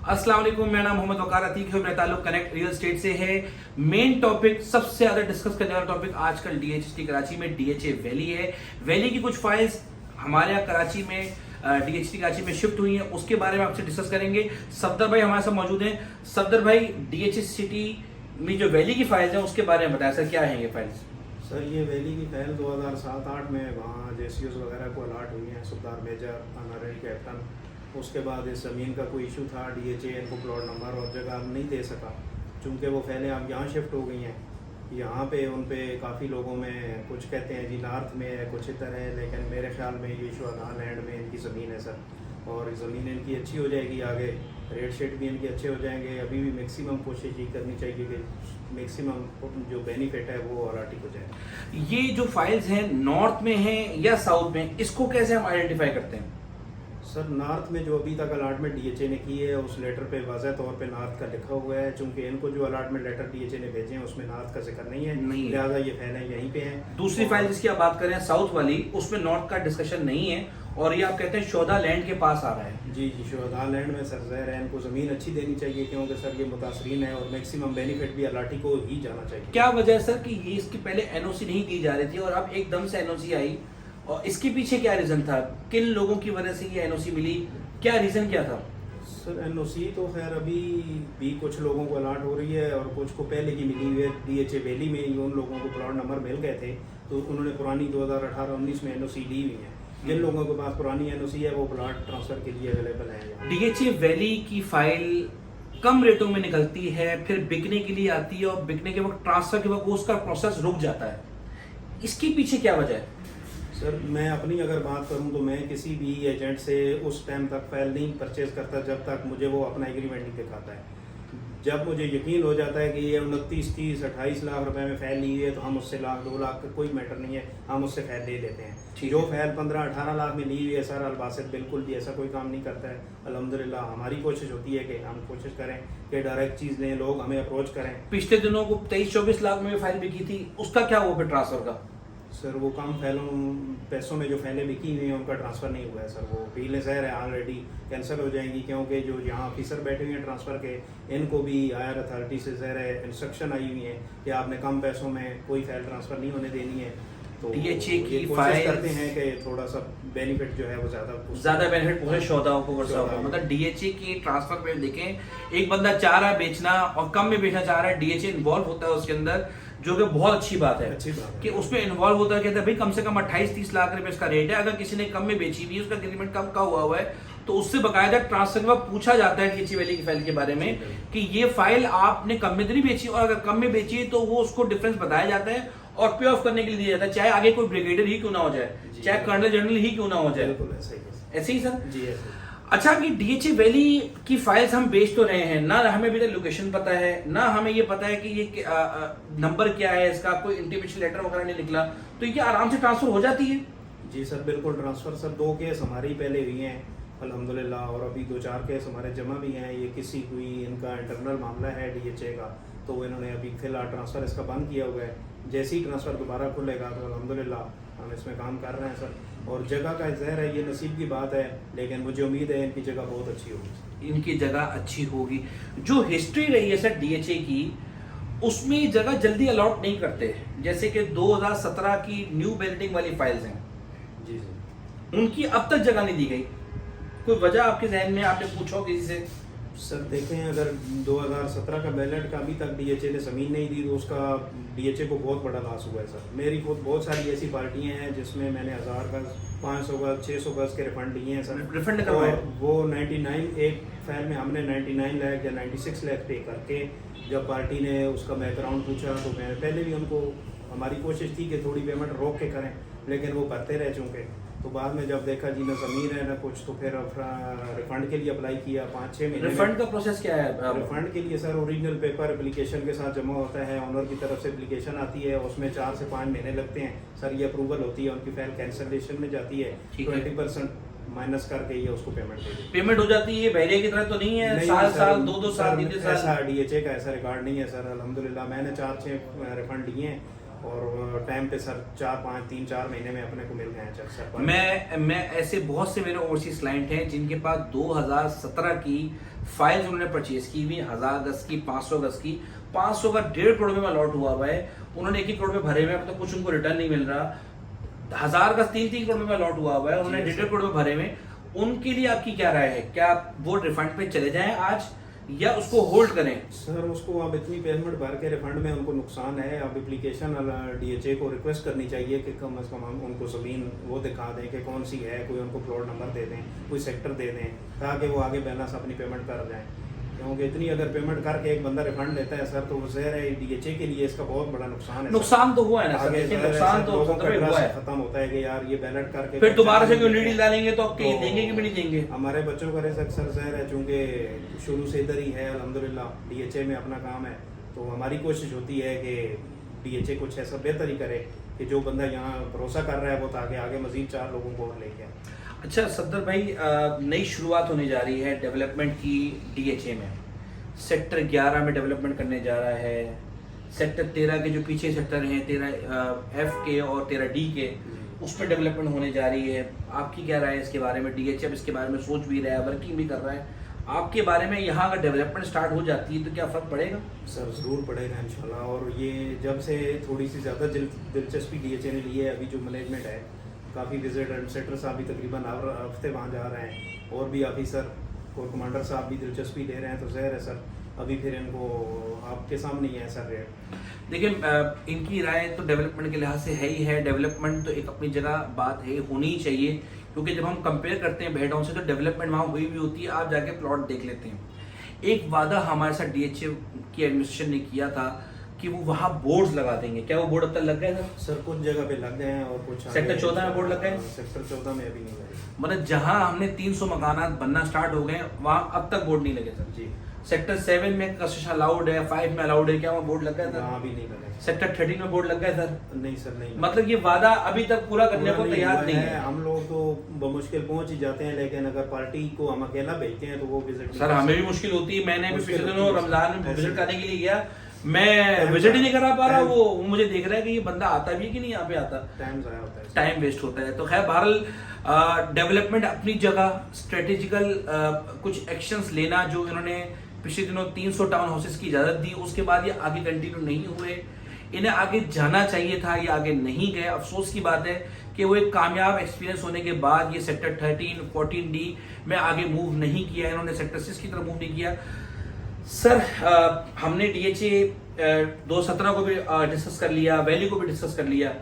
अस्सलाम वालेकुम, मेरा नाम मोहम्मद वकार अतीक है। मेरा ताल्लुक कनेक्ट रियल एस्टेट से है। मेन टॉपिक, सबसे ज्यादा डिस्कस करने वाला टॉपिक आजकल डीएचटी कराची में डीएचए वैली है। वैली की कुछ फाइल्स हमारे यहाँ कराची में डीएचटी कराची में शिफ्ट हुई है, उसके बारे में आपसे डिस्कस करेंगे। सफदर भाई हमारे साथ मौजूद हैं। सफदर भाई, डीएचए सिटी में जो वैली की फाइल्स हैं उसके बारे में बताया सर, क्या है ये फाइल्स? सर ये वैली की फाइल 2007-8 में वहाँ जेसीओस वगैरह को अलाट हुई हैं, सुबदार मेजर, ऑनरेरी कैप्टन। उसके बाद इस ज़मीन का कोई इशू था, डीएचए इनको प्लॉट नंबर और जगह नहीं दे सका, चूँकि वो फाइलें अब यहाँ शिफ्ट हो गई हैं। यहाँ पे उन पे काफ़ी लोगों में कुछ कहते हैं जी नॉर्थ में है, कुछ इधर है, लेकिन मेरे ख्याल में ये शुहदा लैंड में इनकी ज़मीन है सर। और ज़मीन इनकी अच्छी हो जाएगी, आगे रेट शेट भी इनके अच्छे हो जाएंगे। अभी भी मैक्सिमम कोशिश ये करनी चाहिए कि मैक्सिमम जो बेनिफिट है वो अलाटिक हो जाए। ये जो फाइल्स हैं नॉर्थ में हैं या साउथ में, इसको कैसे हम आइडेंटिफाई करते हैं? सर नॉर्थ में जो अभी तक अलाटमेंट डीएचए ने की है उस लेटर पे वाज़ह तौर पे नॉर्थ का लिखा हुआ है, चूंकि इनको जो अलाटमेंट लेटर डीएचए ने भेजे हैं उसमें नॉर्थ का जिक्र नहीं है, लिहाजा ये फाइलें यहीं पे हैं। दूसरी फाइल जिसकी आप बात करें साउथ वाली, उसमें नॉर्थ का डिस्कशन नहीं है और ये आप कहते हैं शोधा लैंड के पास आ रहा है। जी जी, शोधा लैंड में सर ज़हर है, इनको ज़मीन अच्छी देनी चाहिए क्योंकि सर ये मुतासरीन है और मैक्सिमम बेनिफिट भी अलाटी को ही जाना चाहिए। क्या वजह है सर कि ये इसके पहले एनओसी नहीं दी जा रही थी और अब एकदम से एनओसी आई, और इसके पीछे क्या रीजन था? किन लोगों की वजह से ये एनओसी मिली, क्या रीजन क्या था? सर एनओसी तो खैर अभी भी कुछ लोगों को अलाट हो रही है और कुछ को पहले की मिली हुई है। डीएचए वैली में ही उन लोगों को प्लॉट नंबर मिल गए थे तो उन्होंने पुरानी 2018-19 में एनओसी ली हुई है। जिन लोगों के पास पुरानी एनओसी है वो प्लॉट ट्रांसफर के लिए अवेलेबल है। डीएचए वैली की फाइल कम रेटों में निकलती है, फिर बिकने के लिए आती है और बिकने के वक्त ट्रांसफर के वक्त उसका प्रोसेस रुक जाता है, इसके पीछे क्या वजह है? सर मैं अपनी अगर बात करूं तो मैं किसी भी एजेंट से उस टाइम तक फाइल नहीं परचेज करता जब तक मुझे वो अपना एग्रीमेंट नहीं दिखाता है। जब मुझे यकीन हो जाता है कि ये 29, 30, 28 लाख रुपए में फाइल ली है तो हम उससे लाख 2 लाख का कोई मैटर नहीं है, हम उससे फाइल ले लेते हैं। जो फाइल 15-18 लाख में ली हुई है सर, अलबासित बिल्कुल भी ऐसा कोई काम नहीं करता है। अल्हम्दुलिल्लाह हमारी कोशिश होती है कि हम कोशिश करें कि डायरेक्ट चीज़ लें, लोग हमें अप्रोच करें। पिछले दिनों को 23-24 लाख में फाइल बिकी थी, उसका क्या हुआ फिर ट्रांसफर का? सर वो कम पैसों में जो फाइलें बिकी हुई हैं उनका ट्रांसफ़र नहीं हुआ है सर। वो डीलें ज़ाहिर है ऑलरेडी कैंसिल हो जाएंगी क्योंकि जो यहाँ ऑफिसर बैठे हुए हैं ट्रांसफ़र के, इनको भी आयर अथॉरिटी से ज़ाहिर है इंस्ट्रक्शन आई हुई है कि आपने कम पैसों में कोई फाइल ट्रांसफ़र नहीं होने देनी है। तो डीएचए की कोशिश करते हैं कि थोड़ा सा बेनिफिट जो है वो ज़्यादा बेनिफिट पूरे शोधाओं को वर्षा होगा। मतलब डीएचए की ट्रांसफर पे देखें, एक बंदा चाह रहा है बेचना और कम में बेचना चाह रहा है, डीएचए इन्वॉल्व होता है उसके अंदर, जो कि बहुत अच्छी बात है कि उसमें इन्वॉल्व होता है। कहता है भाई कम से कम 28-30 लाख रुपए इसका रेट है, अगर किसी ने कम में बेची हुई है, उसका एग्रीमेंट कम का हुआ है तो उससे बकायदा ट्रांसफर के बाद पूछा जाता है डीएचए वैली की फाइल के बारे में कि ये फाइल आपने कम में तो नहीं बेची, और अगर कम में बेची है तो वो उसको डिफरेंस बताया जाता है और पे ऑफ करने के लिए दिया जाता है, चाहे आगे कोई ब्रिगेडियर ही क्यों ना हो जाए, चाहे कर्नल जनरल ही क्यों ना हो जाए। ऐसे ही सर जी ऐसे। अच्छा, कि डीएचए वैली की फाइल्स हम बेच तो रहे हैं ना, हमें अभी तक लोकेशन पता है ना, हमें ये पता है कि ये नंबर क्या है इसका, कोई इंटीमेशन लेटर वगैरह नहीं निकला, तो ये आराम से ट्रांसफर हो जाती है? जी सर बिल्कुल ट्रांसफ़र। सर 2 केस हमारी पहले हुई हैं अल्हम्दुलिल्लाह, और अभी 2-4 केस हमारे जमा भी हैं। ये किसी कोई इनका इंटरनल मामला है डीएचए का, तो इन्होंने अभी फिलहाल ट्रांसफ़र इसका बंद किया हुआ है। जैसे ही ट्रांसफ़र दोबारा खुलेगा तो अल्हम्दुलिल्लाह हम इसमें काम कर रहे हैं सर। और जगह का ज़हर है, ये नसीब की बात है, लेकिन मुझे उम्मीद है इनकी जगह बहुत अच्छी होगी। इनकी जगह अच्छी होगी। जो हिस्ट्री रही है सर डीएचए की, उसमें जगह जल्दी अलॉट नहीं करते, जैसे कि 2017 की न्यू बिल्डिंग वाली फाइल्स हैं जी सर, उनकी अब तक जगह नहीं दी गई। कोई वजह आपके जहन में, आपने पूछो किसी से? सर देखें, अगर 2017 का बैलेट का अभी तक डीएचए ने ज़मीन नहीं दी तो उसका डीएचए को बहुत बड़ा लॉस हुआ है सर। मेरी खुद बहुत सारी ऐसी पार्टियां हैं जिसमें मैंने 1000 गज, 500 गज, 600 गज के रिफंड दिए हैं सर। रिफंड करवाए? वो 99 एक फाइल में हमने 99 लाख या 96 लाख पे करके, जब पार्टी ने उसका बैकग्राउंड पूछा तो मैंने पहले भी उनको, हमारी कोशिश थी कि थोड़ी पेमेंट रोक के करें, लेकिन वो करते रह चुके। तो बाद में जब देखा जी ना ज़मीन है ना कुछ, तो फिर रिफंड के लिए अप्लाई किया 5-6 महीने। रिफंड का प्रोसेस क्या है? रिफंड के लिए सर ओरिजिनल पेपर एप्लीकेशन के साथ जमा होता है, ऑनर की तरफ से एप्लीकेशन आती है, उसमें 4 से 5 महीने लगते हैं सर। ये अप्रूवल होती है, उनकी फाइल कैंसलेशन में जाती है, 20% माइनस करके ये उसको पेमेंट हो जाती है। बहरे की तरह तो नहीं है साल 2-2 साल 3-3 साल? ऐसा डीएचए का ऐसा रिकॉर्ड नहीं है सर अल्हम्दुलिल्लाह। मैंने 4-6 रिफंड लिए हैं और टाइम पे सर 3-4 महीने में अपने को मिल गए हैं चेक सर। मैं ऐसे बहुत से मेरे ओवरसीज क्लाइंट हैं जिनके पास 2017 की फाइल्स उन्होंने परचेज की हुई, 1000 गज की, 500 गज की, 500 का 1.5 करोड़ में अलॉट हुआ हुआ है, उन्होंने 1 करोड़ में भरे हुए, मतलब कुछ उनको रिटर्न नहीं मिल रहा। 1000 का 3 करोड़ में अलॉट हुआ हुआ है, उन्होंने 1.5 करोड़ में भरे हुए। उनके लिए आपकी क्या राय है? क्या वो रिफंड पे चले जाएं आज या उसको होल्ड करें? सर उसको अब इतनी पेमेंट भर के रिफंड में उनको नुकसान है। अब एप्लीकेशन डीएचए को रिक्वेस्ट करनी चाहिए कि कम से कम हम उनको ज़मीन वो दिखा दें कि कौन सी है, कोई उनको प्लॉट नंबर दे दें, कोई सेक्टर दे दें, ताकि वो आगे बैलेंस अपनी पेमेंट कर जाएं। क्योंकि इतनी अगर पेमेंट करके एक बंदा रिफंड लेता है सर, तो वो ज़ाहिर है डीएचए के लिए इसका बहुत बड़ा नुकसान है। नुकसान तो हुआ है ना सर, आगे देखिए नुकसान तो लोगों का हुआ है। खत्म होता है कि यार ये बैलेट करके फिर दोबारा से कोई लीड डालेंगे तो आप कहीं देंगे कि भी नहीं देंगे? हमारे बच्चों का रिस्क सर ज़ाहिर है, चूँकि शुरू से इधर ही है अल्हम्दुलिल्लाह डीएचए में अपना काम है, तो हमारी कोशिश होती है कि डीएचए कुछ ऐसा बेहतर ही करे कि जो बंदा यहाँ भरोसा कर रहा है वो ताकि आगे मजीद 4 लोगों को और लेके आए। अच्छा सफदर भाई, नई शुरुआत होने जा रही है डेवलपमेंट की डीएचए में। सेक्टर 11 में डेवलपमेंट करने जा रहा है, सेक्टर 13 के जो पीछे सेक्टर हैं 13F के और 13D के, उसमें डेवलपमेंट होने जा रही है। आपकी क्या राय है इसके बारे में? डीएचए इसके बारे में सोच भी रहा है, वर्किंग भी कर रहा है। आपके बारे में यहाँ अगर डेवलपमेंट स्टार्ट हो जाती है तो क्या फ़र्क पड़ेगा? सर ज़रूर पड़ेगा इंशाल्लाह। और ये जब से थोड़ी सी ज़्यादा दिलचस्पी डीएचए ने ली है, अभी जो मैनेजमेंट है, काफ़ी विजिट एडमिनिस्ट्रेटर साहब भी तकरीबन हर हफ्ते वहाँ जा रहे हैं, और भी ऑफिसर और कमांडर साहब भी दिलचस्पी ले रहे हैं, तो ज़ाहिर है सर अभी फिर इनको आपके सामने ही है सर रेट। देखिए इनकी राय तो डेवलपमेंट के लिहाज से है ही है। डेवलपमेंट तो एक अपनी जगह बात है, होनी ही चाहिए, क्योंकि जब हम कंपेयर करते हैं भेड़ों से तो डेवलपमेंट वहाँ हुई भी होती है। आप जाके प्लॉट देख लेते हैं। एक वादा हमारे साथ डीएचए की एडमिनिस्ट्रेशन ने किया था कि वो वहाँ बोर्ड्स लगा देंगे। क्या वो बोर्ड अब तक लग गए सर? सर कुछ जगह पे लग गए हैं और कुछ सेक्टर 14 में बोर्ड लग गए? सेक्टर 14 में अभी नहीं लगे। मतलब जहाँ हमने 300 मकानात बनना स्टार्ट हो गए वहाँ अब तक बोर्ड नहीं लगे सर जी। सेक्टर 7 में कंस्ट्रक्शन अलाउड है, 5 में अलाउड है, क्या वहाँ बोर्ड लग गया सर? वहाँ भी नहीं लगे। सेक्टर 13 में बोर्ड लग गया सर? नहीं सर नहीं। मतलब ये वादा अभी तक पूरा करने को तैयार नहीं है। हम लोग तो बमुश्किल पहुंच ही जाते हैं, लेकिन अगर पार्टी को हम अकेला भेजते हैं तो वो विजिट सर हमें भी मुश्किल होती है। मैंने भी पिछले दिनों रमजान में विजिट करने के लिए गया, मैं विजिट ही नहीं करा पा रहा। वो मुझे देख रहा है कि ये बंदा आता भी है कि नहीं यहाँ पे आता, टाइम ज़ाया होता है, टाइम वेस्ट होता है। तो खैर बहरहाल डेवलपमेंट अपनी जगह, स्ट्रेटेजिकल कुछ एक्शंस लेना, जो इन्होंने पिछले दिनों 300 टाउन हाउसेस की इजाजत दी, उसके बाद ये आगे कंटिन्यू नहीं हुए। इन्हें आगे जाना चाहिए था, ये आगे नहीं गए। अफसोस की बात है कि वो एक कामयाब एक्सपीरियंस होने के बाद ये सेक्टर 13, 14D में आगे मूव नहीं किया, इन्होंने सेक्टर 6 की तरफ मूव नहीं किया। सर हमने डीएचए 2017 को भी डिस्कस कर लिया, वैली को भी डिस्कस कर लिया।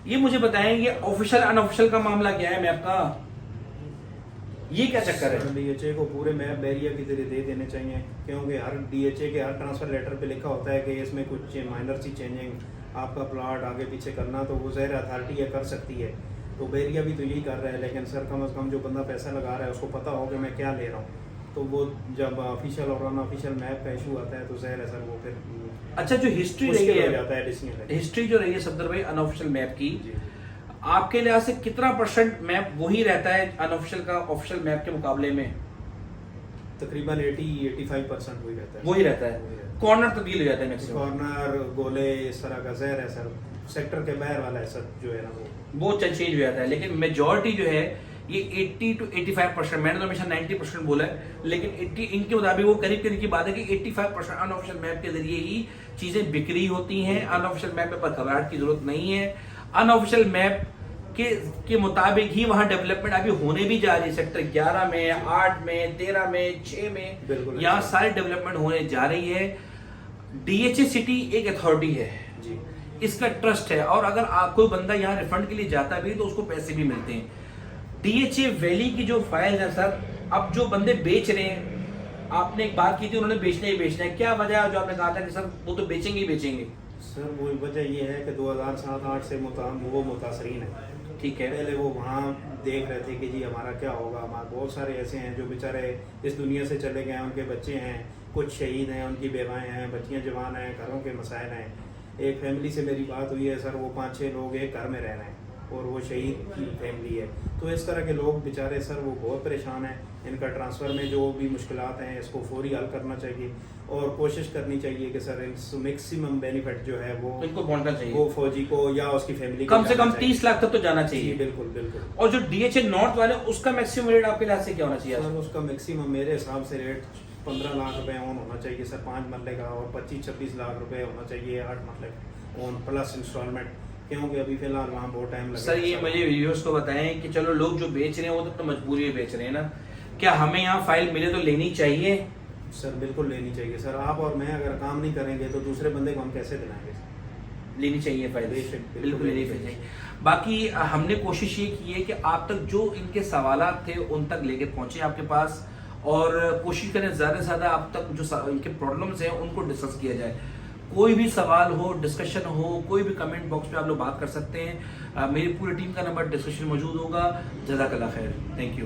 ये मुझे बताएं, ये ऑफिशियल अनऑफिशियल का मामला क्या है मैप का? ये क्या चक्कर है? डीएचए को पूरे मैप बैरिया की तरह दे देने चाहिए, क्योंकि हर डीएचए के हर ट्रांसफर लेटर पे लिखा होता है कि इसमें कुछ माइनर सी चेंजिंग आपका प्लॉट आगे पीछे करना, तो वो ज़ाहिर अथॉरिटी है कर सकती है। तो बैरिया भी तो यही कर रहा है, लेकिन सर कम से कम जो बंदा पैसा लगा रहा है उसको पता हो कि मैं क्या ले रहा हूँ। तो वो जब ऑफिशियल और अनऑफिशियल मैप का इशू आता है तो ज़ाहिर है सर वो फिर अच्छा, जो हिस्ट्री रही हो है, जाता है डिसीजन। हिस्ट्री जो रही है सफदर भाई अनऑफिशियल मैप की, जी। आपके लिहाज से कितना % मैप वही रहता है अनऑफिशियल का ऑफिशियल मैप के मुकाबले में? तकरीबन 80-85% वही रहता है। वही रहता है। कॉर्नर तब्दील हो जाता है मैक्सिमम, कॉर्नर गोले इस तरह का ज़ाहिर है सर सेक्टर के बाहर वाला है सर जो है ना वो चेंज हो जाता है। लेकिन मेजॉरिटी जो है ये 80 to 85%, मैंने तो हमेशा 90% बोला है, लेकिन 80 इनके मुताबिक वो करीब करीब की बात है कि 85% अनऑफिशियल मैप के जरिए ही चीजें बिक्री होती हैं। अनऑफिशियल मैप पर घबराहट की जरूरत नहीं है। अनऑफिशियल मैप के मुताबिक ही वहां डेवलपमेंट अभी होने भी जा रही है। सेक्टर 11 में, 8 में, 13 में, 6 में, यहाँ सारी डेवलपमेंट होने जा रही है। डीएचए सिटी एक अथॉरिटी है जी, इसका ट्रस्ट है, और अगर कोई बंदा यहाँ रिफंड के लिए जाता भी तो उसको पैसे भी मिलते हैं। डीएचए वैली की जो फाइल है सर, अब जो बंदे बेच रहे हैं, आपने एक बात की थी उन्होंने बेचना ही बेचना है, क्या वजह है जो आपने कहा था कि सर वो तो बेचेंगे ही बेचेंगे? सर वो वजह ये है कि 2007-8 से वो मुतासरीन है। ठीक है, पहले वो वहाँ देख रहे थे कि जी हमारा क्या होगा। हमारे बहुत सारे ऐसे हैं जो बेचारे इस दुनिया से चले गए हैं, उनके बच्चे हैं, कुछ शहीद हैं, उनकी बेवाएँ हैं, बच्चियाँ जवान हैं, घरों के मसाइल हैं। एक फैमिली से मेरी बात हुई है सर, वो 5-6 लोग एक घर में रह रहे हैं, और वो शहीद की फैमिली है। तो इस तरह के लोग बेचारे सर वो बहुत परेशान हैं। इनका ट्रांसफ़र में जो भी मुश्किलात हैं इसको फौरी हल करना चाहिए और कोशिश करनी चाहिए कि सर मैक्सिमम बेनिफिट जो है वो इनको पहुंचना चाहिए, वो फौजी को या उसकी फैमिली को कम से कम जाना 30 लाख तक तो जाना चाहिए। चाहिए। जी बिल्कुल बिल्कुल। और जो डीएचए नॉर्थ वाले उसका मैक्सिमम रेट आपके लिहाज से क्या होना चाहिए? सर उसका मैक्सिमम मेरे हिसाब से रेट 15 लाख रुपए ऑन होना चाहिए सर 5 मरले का, और 25-26 लाख रुपए होना चाहिए 8 मरले ऑन प्लस इंस्टॉलमेंट, क्योंकि अभी फिलहाल वहाँ बहुत टाइम लगेगा। सर ये मुझे व्यूअर्स को बताएं कि चलो लोग जो बेच रहे हैं वो तो अपनी मजबूरी में बेच रहे हैं ना, क्या हमें यहाँ फाइल मिले तो लेनी चाहिए? सर बिल्कुल लेनी चाहिए सर। आप और मैं अगर काम नहीं करेंगे तो दूसरे बंदे को हम कैसे दिलाएंगे? लेनी चाहिए फाइल, बेशक, बिल्कुल लेनी चाहिए। बाकी हमने कोशिश ये की है कि आप तक जो इनके सवालात थे उन तक लेके पहुंचे आपके पास, और कोशिश करें ज़्यादा से ज़्यादा आप तक जो इनके प्रॉब्लम्स हैं उनको डिस्कस किया जाए। कोई भी सवाल हो, डिस्कशन हो, कोई भी कमेंट बॉक्स में आप लोग बात कर सकते हैं। मेरी पूरी टीम का नंबर डिस्कशन मौजूद होगा। जज़ाकल्लाह खैर, थैंक यू।